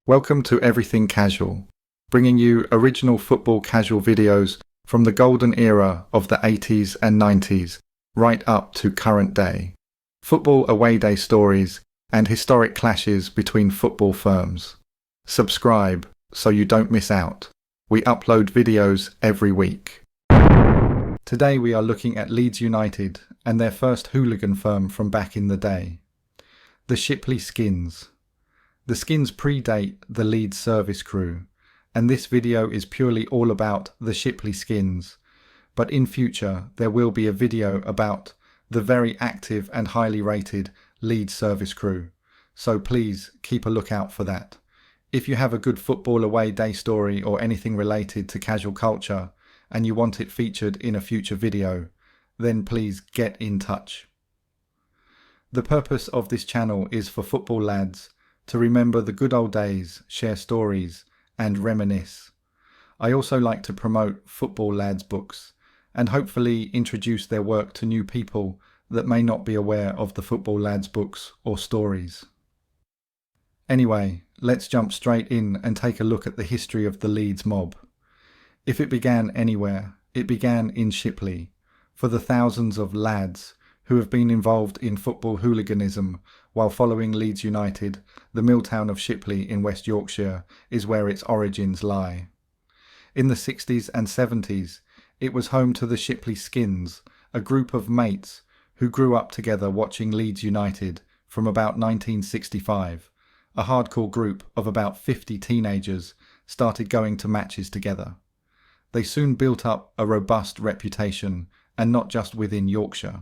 Welcome to Everything Casual, bringing you original football casual videos from the golden era of the 80s and 90s, right up to current day. Football away day stories and historic clashes between football firms. Subscribe so you don't miss out. We upload videos every week. Today we are looking at Leeds United and their first hooligan firm from back in the day, the Shipley Skins. The Skins predate the Leeds service crew, and this video is purely all about the Shipley Skins, but in future there will be a video about the very active and highly rated Leeds service crew, so please keep a lookout for that. If you have a good football away day story or anything related to casual culture and you want it featured in a future video, then please get in touch. The purpose of this channel is for football lads to remember the good old days, share stories, and reminisce. I also like to promote football lads books and hopefully introduce their work to new people that may not be aware of the football lads books or stories. Anyway, let's jump straight in and take a look at the history of the Leeds mob. If it began anywhere, it began in Shipley, for the thousands of lads who have been involved in football hooliganism while following Leeds United. The mill town of Shipley in West Yorkshire is where its origins lie. In the 60s and 70s, it was home to the Shipley Skins, a group of mates who grew up together watching Leeds United from about 1965. A hardcore group of about 50 teenagers started going to matches together. They soon built up a robust reputation, and not just within Yorkshire.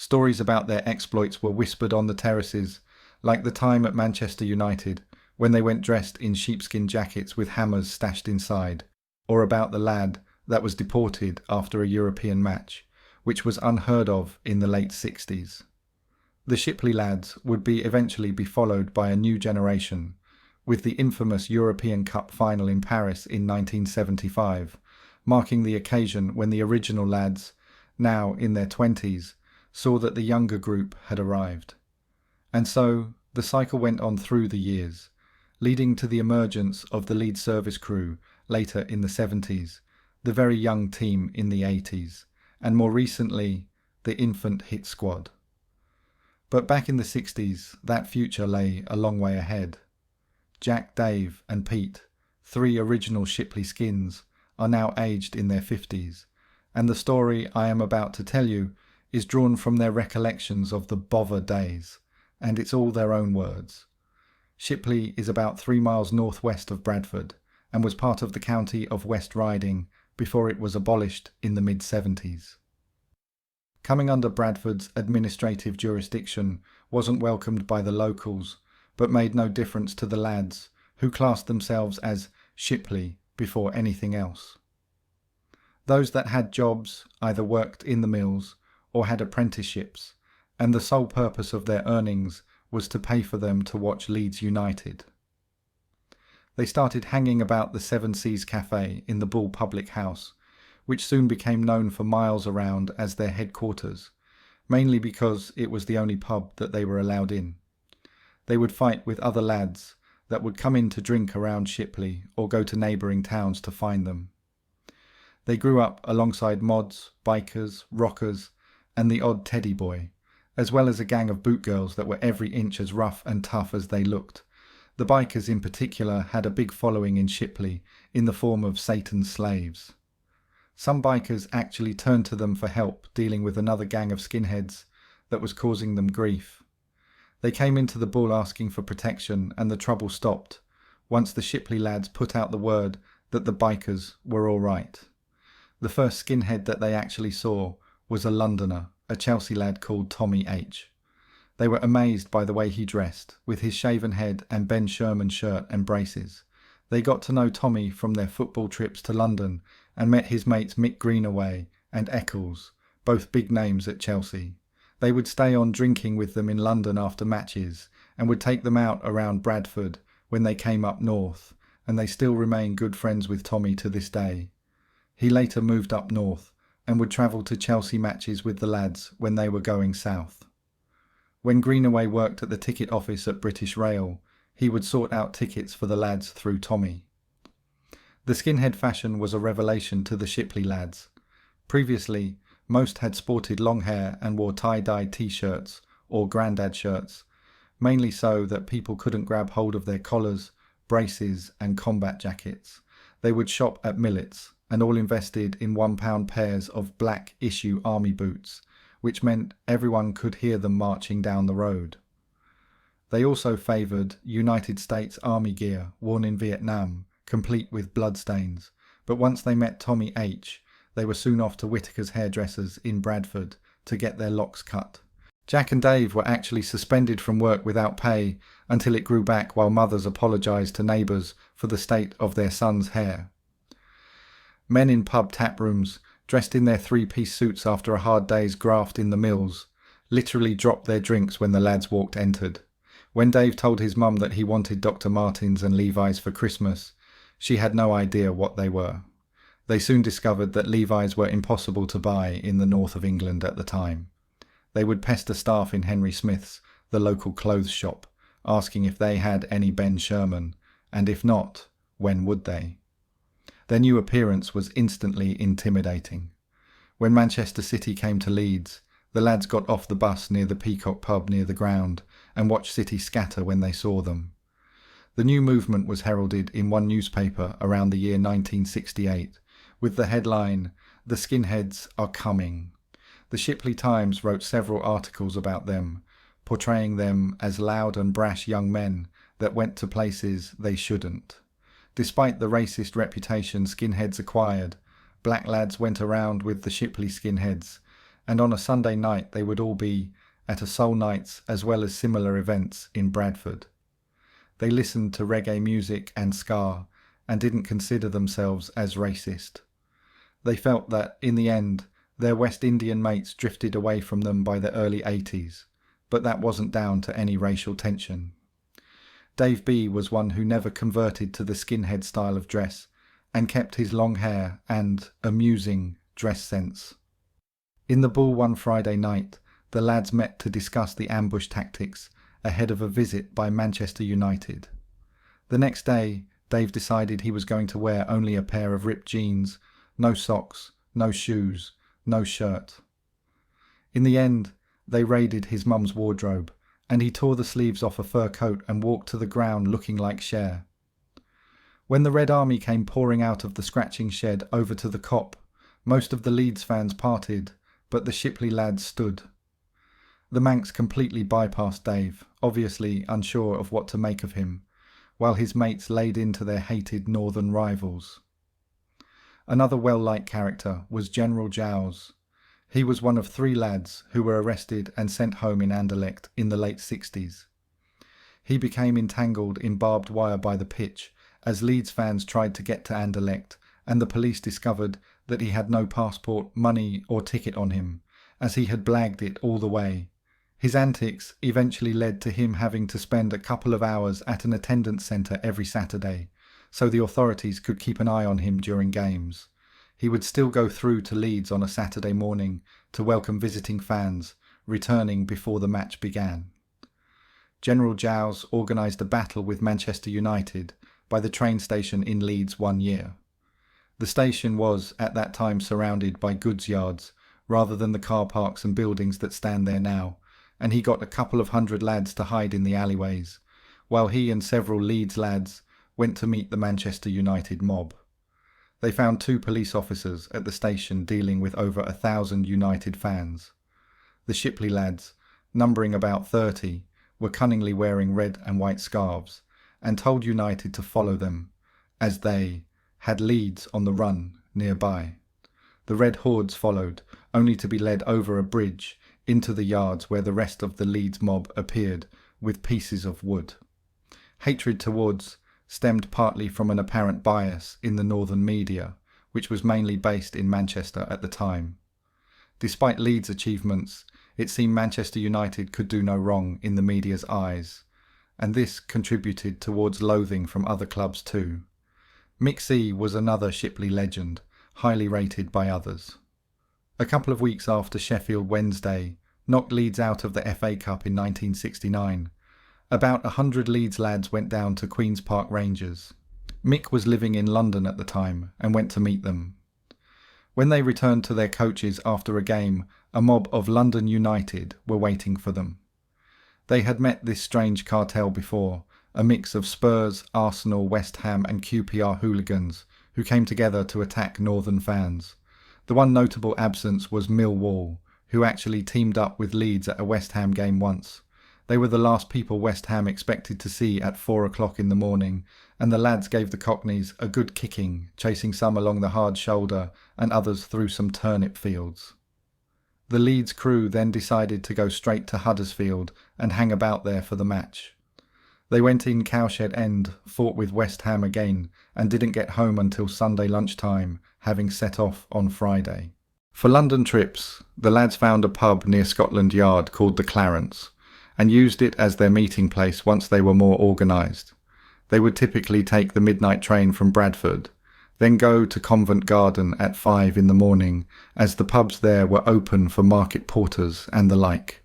Stories about their exploits were whispered on the terraces, like the time at Manchester United when they went dressed in sheepskin jackets with hammers stashed inside, or about the lad that was deported after a European match, which was unheard of in the late 60s. The Shipley lads would eventually be followed by a new generation, with the infamous European Cup final in Paris in 1975, marking the occasion when the original lads, now in their 20s, saw that the younger group had arrived. And so the cycle went on through the years, leading to the emergence of the Leeds service crew later in the 70s, the very young team in the 80s, and more recently the infant hit squad. But back in the 60s, that future lay a long way ahead. Jack, Dave and Pete, three original Shipley Skins, are now aged in their 50s, and the story I am about to tell you is drawn from their recollections of the bother days, and it's all their own words. Shipley is about 3 miles northwest of Bradford and was part of the county of West Riding before it was abolished in the mid-70s. Coming under Bradford's administrative jurisdiction wasn't welcomed by the locals, but made no difference to the lads, who classed themselves as Shipley before anything else. Those that had jobs either worked in the mills or had apprenticeships, and the sole purpose of their earnings was to pay for them to watch Leeds United. They started hanging about the Seven Seas Cafe in the Bull Public House, which soon became known for miles around as their headquarters, mainly because it was the only pub that they were allowed in. They would fight with other lads that would come in to drink around Shipley or go to neighbouring towns to find them. They grew up alongside mods, bikers, rockers, and the odd teddy boy, as well as a gang of boot girls that were every inch as rough and tough as they looked. The bikers in particular had a big following in Shipley in the form of Satan's slaves. Some bikers actually turned to them for help dealing with another gang of skinheads that was causing them grief. They came into the Bull asking for protection, and the trouble stopped once the Shipley lads put out the word that the bikers were all right. The first skinhead that they actually saw was a Londoner, a Chelsea lad called Tommy H. They were amazed by the way he dressed, with his shaven head and Ben Sherman shirt and braces. They got to know Tommy from their football trips to London and met his mates Mick Greenaway and Eccles, both big names at Chelsea. They would stay on drinking with them in London after matches and would take them out around Bradford when they came up north, and they still remain good friends with Tommy to this day. He later moved up north and would travel to Chelsea matches with the lads when they were going south. When Greenaway worked at the ticket office at British Rail, he would sort out tickets for the lads through Tommy. The skinhead fashion was a revelation to the Shipley lads. Previously, most had sported long hair and wore tie-dye t-shirts or grandad shirts, mainly so that people couldn't grab hold of their collars, braces and combat jackets. They would shop at Millet's, and all invested in £1 pairs of black issue army boots, which meant everyone could hear them marching down the road. They also favoured United States Army gear worn in Vietnam, complete with bloodstains, but once they met Tommy H, they were soon off to Whitaker's hairdressers in Bradford to get their locks cut. Jack and Dave were actually suspended from work without pay until it grew back, while mothers apologised to neighbours for the state of their son's hair. Men in pub tap rooms, dressed in their three-piece suits after a hard day's graft in the mills, literally dropped their drinks when the lads entered. When Dave told his mum that he wanted Dr. Martens and Levi's for Christmas, she had no idea what they were. They soon discovered that Levi's were impossible to buy in the north of England at the time. They would pester staff in Henry Smith's, the local clothes shop, asking if they had any Ben Sherman, and if not, when would they? Their new appearance was instantly intimidating. When Manchester City came to Leeds, the lads got off the bus near the Peacock pub near the ground and watched City scatter when they saw them. The new movement was heralded in one newspaper around the year 1968, with the headline, "The Skinheads are coming." The Shipley Times wrote several articles about them, portraying them as loud and brash young men that went to places they shouldn't. Despite the racist reputation skinheads acquired, black lads went around with the Shipley Skinheads, and on a Sunday night they would all be at a soul nights as well as similar events in Bradford. They listened to reggae music and ska and didn't consider themselves as racist. They felt that, in the end, their West Indian mates drifted away from them by the early 80s, but that wasn't down to any racial tension. Dave B was one who never converted to the skinhead style of dress and kept his long hair and amusing dress sense. In the Bull one Friday night, the lads met to discuss the ambush tactics ahead of a visit by Manchester United. The next day, Dave decided he was going to wear only a pair of ripped jeans, no socks, no shoes, no shirt. In the end, they raided his mum's wardrobe, and he tore the sleeves off a fur coat and walked to the ground looking like Cher. When the Red Army came pouring out of the scratching shed over to the cop, most of the Leeds fans parted, but the Shipley lads stood. The Manx completely bypassed Dave, obviously unsure of what to make of him, while his mates laid into their hated northern rivals. Another well-liked character was General Giles. He was one of 3 lads who were arrested and sent home in Anderlecht in the late 60s. He became entangled in barbed wire by the pitch as Leeds fans tried to get to Anderlecht, and the police discovered that he had no passport, money or ticket on him, as he had blagged it all the way. His antics eventually led to him having to spend a couple of hours at an attendance centre every Saturday, so the authorities could keep an eye on him during games. He would still go through to Leeds on a Saturday morning to welcome visiting fans, returning before the match began. General Giles organised a battle with Manchester United by the train station in Leeds one year. The station was at that time surrounded by goods yards rather than the car parks and buildings that stand there now, and he got a couple of 100 lads to hide in the alleyways, while he and several Leeds lads went to meet the Manchester United mob. They found 2 police officers at the station dealing with over 1,000 United fans. The Shipley lads, numbering about 30, were cunningly wearing red and white scarves and told United to follow them, as they had Leeds on the run nearby. The red hordes followed, only to be led over a bridge into the yards where the rest of the Leeds mob appeared with pieces of wood. Hatred towards stemmed partly from an apparent bias in the northern media, which was mainly based in Manchester at the time. Despite Leeds' achievements, it seemed Manchester United could do no wrong in the media's eyes, and this contributed towards loathing from other clubs too. Mick C was another Shipley legend, highly rated by others. A couple of weeks after Sheffield Wednesday knocked Leeds out of the FA Cup in 1969, About 100 Leeds lads went down to Queen's Park Rangers. Mick was living in London at the time and went to meet them. When they returned to their coaches after a game, a mob of London United were waiting for them. They had met this strange cartel before, a mix of Spurs, Arsenal, West Ham and QPR hooligans who came together to attack Northern fans. The one notable absence was Millwall, who actually teamed up with Leeds at a West Ham game once. They were the last people West Ham expected to see at 4 o'clock in the morning, and the lads gave the Cockneys a good kicking, chasing some along the hard shoulder and others through some turnip fields. The Leeds crew then decided to go straight to Huddersfield and hang about there for the match. They went in Cowshed End, fought with West Ham again, and didn't get home until Sunday lunchtime, having set off on Friday. For London trips, the lads found a pub near Scotland Yard called the Clarence, and used it as their meeting place once they were more organised. They would typically take the midnight train from Bradford, then go to Covent Garden at 5 in the morning, as the pubs there were open for market porters and the like.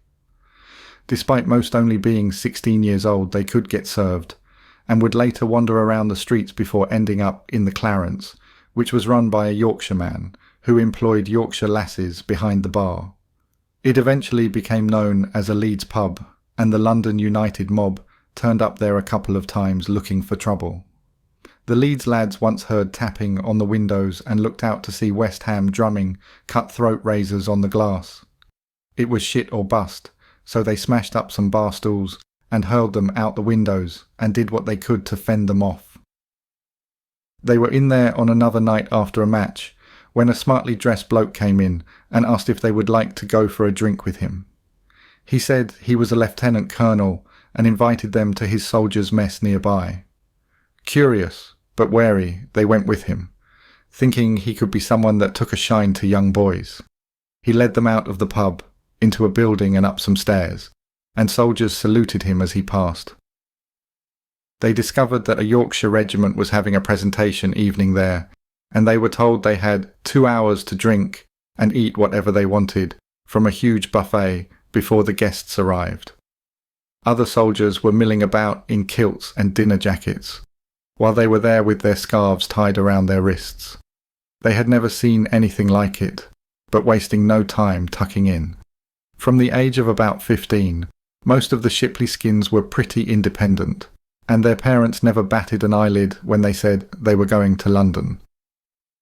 Despite most only being 16 years old, they could get served, and would later wander around the streets before ending up in the Clarence, which was run by a Yorkshireman, who employed Yorkshire lasses behind the bar. It eventually became known as a Leeds pub, and the London United mob turned up there a couple of times looking for trouble. The Leeds lads once heard tapping on the windows and looked out to see West Ham drumming cut-throat razors on the glass. It was shit or bust, so they smashed up some bar stools and hurled them out the windows and did what they could to fend them off. They were in there on another night after a match when a smartly dressed bloke came in and asked if they would like to go for a drink with him. He said he was a lieutenant colonel and invited them to his soldiers' mess nearby. Curious, but wary, they went with him, thinking he could be someone that took a shine to young boys. He led them out of the pub, into a building and up some stairs, and soldiers saluted him as he passed. They discovered that a Yorkshire regiment was having a presentation evening there, and they were told they had 2 hours to drink and eat whatever they wanted from a huge buffet before the guests arrived. Other soldiers were milling about in kilts and dinner jackets, while they were there with their scarves tied around their wrists. They had never seen anything like it, but wasting no time tucking in. From the age of about 15, most of the Shipley Skins were pretty independent, and their parents never batted an eyelid when they said they were going to London.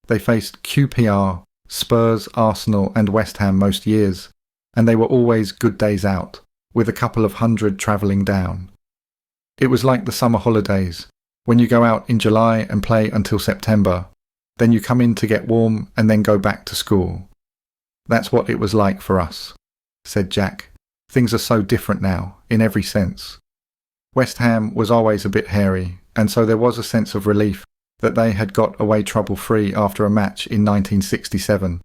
They faced QPR, Spurs, Arsenal and West Ham most years, and they were always good days out, with a couple of hundred travelling down. It was like the summer holidays, when you go out in July and play until September, then you come in to get warm and then go back to school. That's what it was like for us, said Jack. Things are so different now, in every sense. West Ham was always a bit hairy, and so there was a sense of relief that they had got away trouble-free after a match in 1967,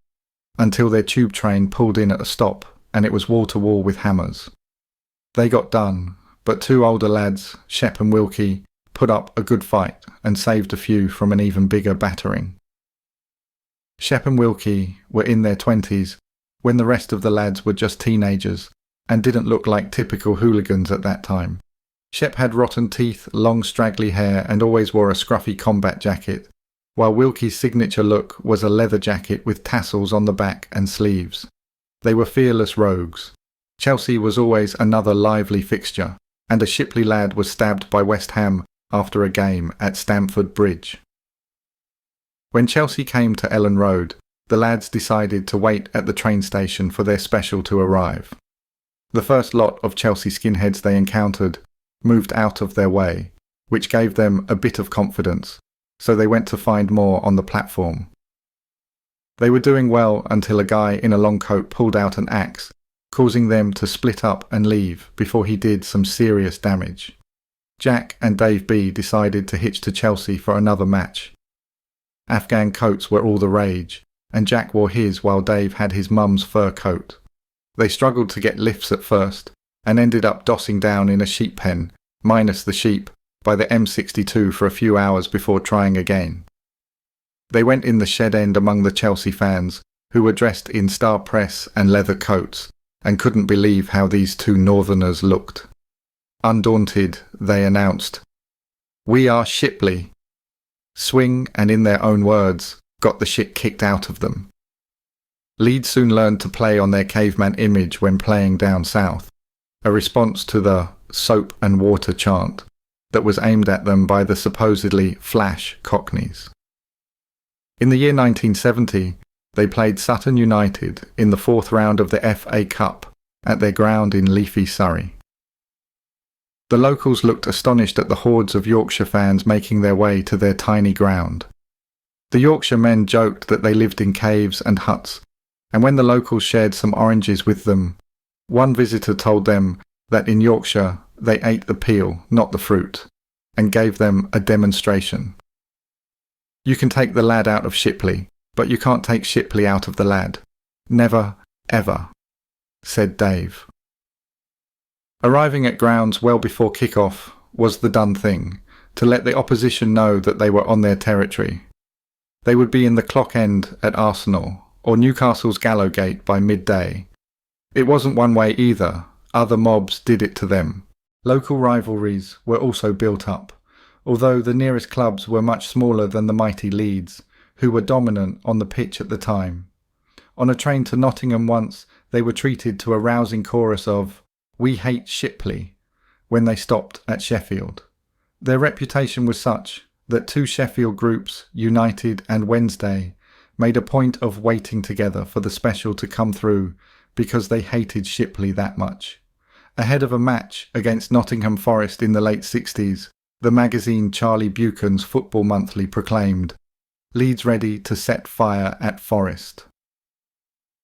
until their tube train pulled in at a stop and it was wall-to-wall with hammers. They got done, but two older lads, Shep and Wilkie, put up a good fight and saved a few from an even bigger battering. Shep and Wilkie were in their 20s when the rest of the lads were just teenagers and didn't look like typical hooligans at that time. Shep had rotten teeth, long straggly hair and always wore a scruffy combat jacket, while Wilkie's signature look was a leather jacket with tassels on the back and sleeves. They were fearless rogues. Chelsea was always another lively fixture, and a Shipley lad was stabbed by West Ham after a game at Stamford Bridge. When Chelsea came to Ellen Road, the lads decided to wait at the train station for their special to arrive. The first lot of Chelsea skinheads they encountered moved out of their way, which gave them a bit of confidence, so they went to find more on the platform. They were doing well until a guy in a long coat pulled out an axe, causing them to split up and leave before he did some serious damage. Jack and Dave B decided to hitch to Chelsea for another match. Afghan coats were all the rage, and Jack wore his while Dave had his mum's fur coat. They struggled to get lifts at first, and ended up dossing down in a sheep pen, minus the sheep, by the M62 for a few hours before trying again. They went in the shed end among the Chelsea fans, who were dressed in star press and leather coats, and couldn't believe how these two northerners looked. Undaunted, they announced, "We are Shipley." Swing, and in their own words, got the shit kicked out of them. Leeds soon learned to play on their caveman image when playing down south, a response to the soap and water chant that was aimed at them by the supposedly flash Cockneys. In the year 1970, they played Sutton United in the fourth round of the FA Cup at their ground in Leafy, Surrey. The locals looked astonished at the hordes of Yorkshire fans making their way to their tiny ground. The Yorkshire men joked that they lived in caves and huts, and when the locals shared some oranges with them, one visitor told them that in Yorkshire they ate the peel, not the fruit, and gave them a demonstration. "You can take the lad out of Shipley, but you can't take Shipley out of the lad. Never, ever," said Dave. Arriving at grounds well before kick-off was the done thing, to let the opposition know that they were on their territory. They would be in the clock end at Arsenal, or Newcastle's Gallowgate by midday. It wasn't one way either, other mobs did it to them. Local rivalries were also built up, although the nearest clubs were much smaller than the mighty Leeds, who were dominant on the pitch at the time. On a train to Nottingham once, they were treated to a rousing chorus of "We hate Shipley" when they stopped at Sheffield. Their reputation was such that two Sheffield groups, United and Wednesday, made a point of waiting together for the special to come through because they hated Shipley that much. Ahead of a match against Nottingham Forest in the late 60s, the magazine Charlie Buchan's Football Monthly proclaimed, "Leeds ready to set fire at Forest."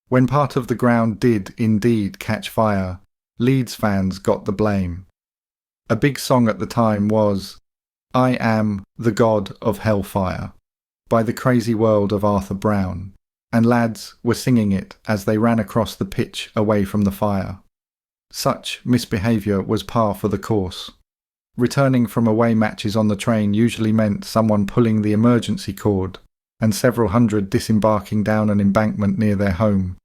When part of the ground did indeed catch fire, Leeds fans got the blame. A big song at the time was "I Am the God of Hellfire" by the Crazy World of Arthur Brown, and lads were singing it as they ran across the pitch away from the fire. Such misbehaviour was par for the course. Returning from away matches on the train usually meant someone pulling the emergency cord, and several hundred disembarking down an embankment near their home,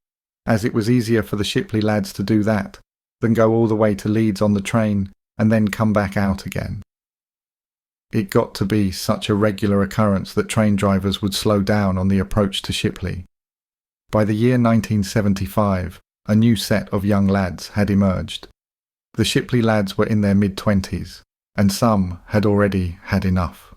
as it was easier for the Shipley lads to do that than go all the way to Leeds on the train and then come back out again. It got to be such a regular occurrence that train drivers would slow down on the approach to Shipley. By the year 1975, a new set of young lads had emerged. The Shipley lads were in their mid-20s, and some had already had enough.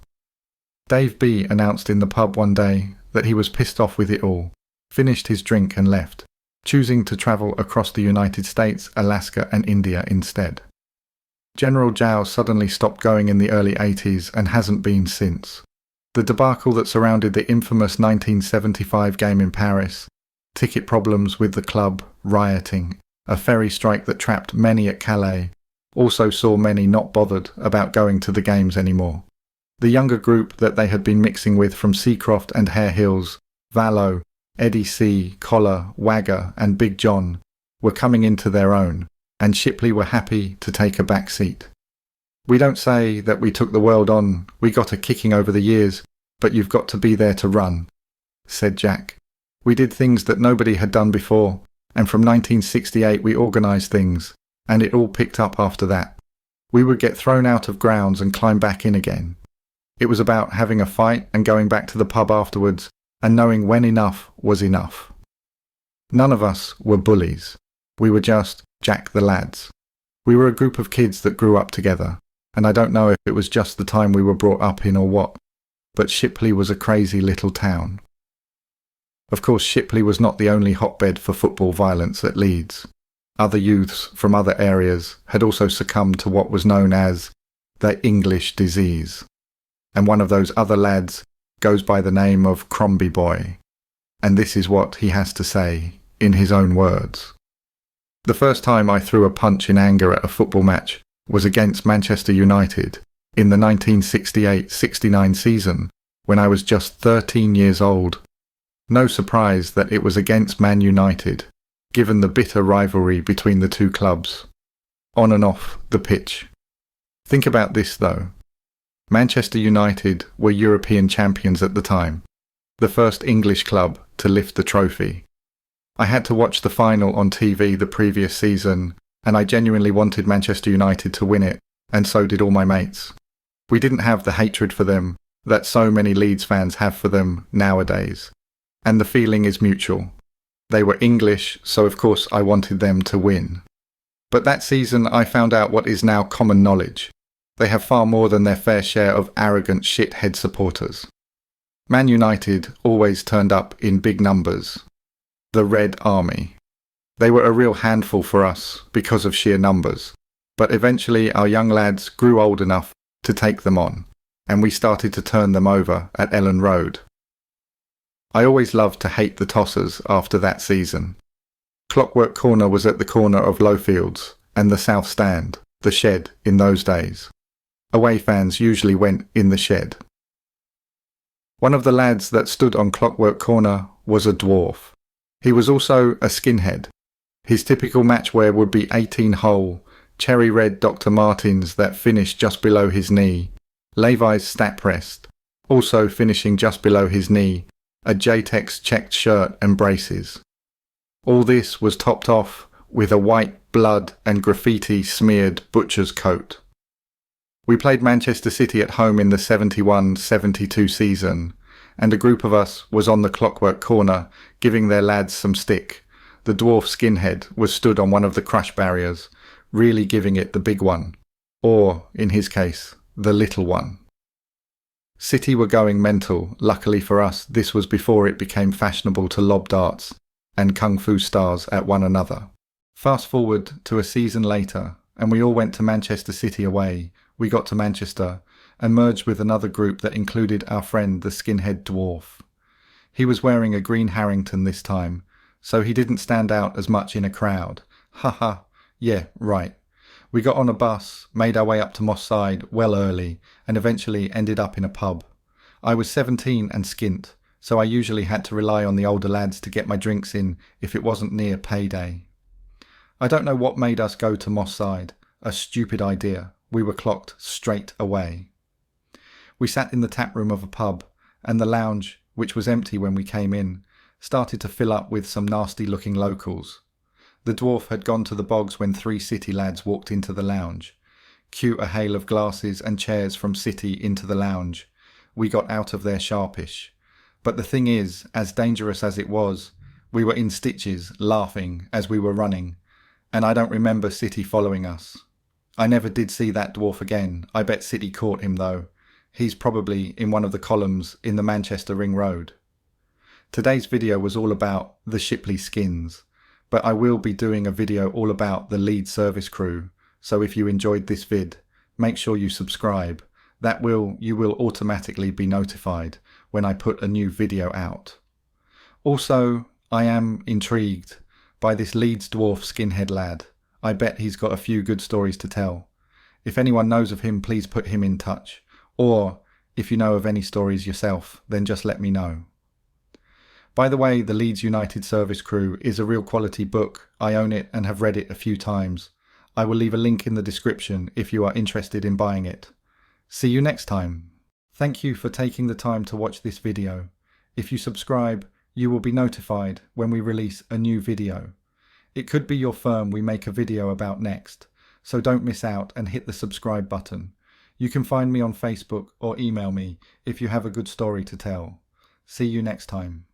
Dave B announced in the pub one day that he was pissed off with it all, finished his drink and left, choosing to travel across the United States, Alaska and India instead. General Jow suddenly stopped going in the early 80s and hasn't been since. The debacle that surrounded the infamous 1975 game in Paris, ticket problems with the club, rioting, a ferry strike that trapped many at Calais, also saw many not bothered about going to the games anymore. The younger group that they had been mixing with from Seacroft and Hare Hills, Vallow, Eddie C., Collar, Wagger and Big John were coming into their own, and Shipley were happy to take a back seat. "We don't say that we took the world on, we got a kicking over the years, but you've got to be there to run," said Jack. "We did things that nobody had done before, and from 1968 we organised things, and it all picked up after that. We would get thrown out of grounds and climb back in again. It was about having a fight and going back to the pub afterwards and knowing when enough was enough. None of us were bullies. We were just Jack the lads. We were a group of kids that grew up together, and I don't know if it was just the time we were brought up in or what, but Shipley was a crazy little town." Of course, Shipley was not the only hotbed for football violence at Leeds. Other youths from other areas had also succumbed to what was known as the English disease, and one of those other lads goes by the name of Crombie Boy, and this is what he has to say in his own words. "The first time I threw a punch in anger at a football match was against Manchester United in the 1968-69 season when I was just 13 years old. No surprise that it was against Man United, given the bitter rivalry between the two clubs, on and off the pitch. Think about this though. Manchester United were European champions at the time, the first English club to lift the trophy. I had to watch the final on TV the previous season, and I genuinely wanted Manchester United to win it and so did all my mates. We didn't have the hatred for them that so many Leeds fans have for them nowadays, and the feeling is mutual. They were English, so of course I wanted them to win. But that season I found out what is now common knowledge. They have far more than their fair share of arrogant shithead supporters. Man United always turned up in big numbers. The Red Army. They were a real handful for us because of sheer numbers, but eventually our young lads grew old enough to take them on, and we started to turn them over at Ellen Road. I always loved to hate the Tossers after that season. Clockwork Corner was at the corner of Lowfields and the South Stand, the Shed in those days. Away fans usually went in the Shed. One of the lads that stood on Clockwork Corner was a dwarf. He was also a skinhead. His typical matchwear would be 18-hole, cherry red Dr. Martens that finished just below his knee, Levi's stat rest, also finishing just below his knee, a J-Tex checked shirt and braces. All this was topped off with a white blood and graffiti smeared butcher's coat. We played Manchester City at home in the 71-72 season, and a group of us was on the Clockwork Corner giving their lads some stick. The dwarf skinhead was stood on one of the crush barriers, really giving it the big one, or, in his case, the little one. City were going mental. Luckily for us, this was before it became fashionable to lob darts and kung fu stars at one another. Fast forward to a season later, and we all went to Manchester City away. We got to Manchester and merged with another group that included our friend the skinhead dwarf. He was wearing a green Harrington this time, so he didn't stand out as much in a crowd. Haha, yeah, right. We got on a bus, made our way up to Moss Side well early, and eventually ended up in a pub. I was 17 and skint, so I usually had to rely on the older lads to get my drinks in if it wasn't near payday. I don't know what made us go to Moss Side. A stupid idea. We were clocked straight away. We sat in the tap room of a pub, and the lounge, which was empty when we came in, started to fill up with some nasty-looking locals. The dwarf had gone to the bogs when 3 City lads walked into the lounge. Cue a hail of glasses and chairs from City into the lounge. We got out of there sharpish. But the thing is, as dangerous as it was, we were in stitches, laughing as we were running, and I don't remember City following us. I never did see that dwarf again. I bet City caught him though. He's probably in one of the columns in the Manchester Ring Road. Today's video was all about the Shipley Skins, but I will be doing a video all about the Leeds service crew, so if you enjoyed this vid, make sure you subscribe. You will automatically be notified when I put a new video out. Also, I am intrigued by this Leeds dwarf skinhead lad. I bet he's got a few good stories to tell. If anyone knows of him, please put him in touch. Or, if you know of any stories yourself, then just let me know. By the way, the Leeds United Service Crew is a real quality book. I own it and have read it a few times. I will leave a link in the description if you are interested in buying it. See you next time. Thank you for taking the time to watch this video. If you subscribe, you will be notified when we release a new video. It could be your firm we make a video about next, so don't miss out and hit the subscribe button. You can find me on Facebook or email me if you have a good story to tell. See you next time.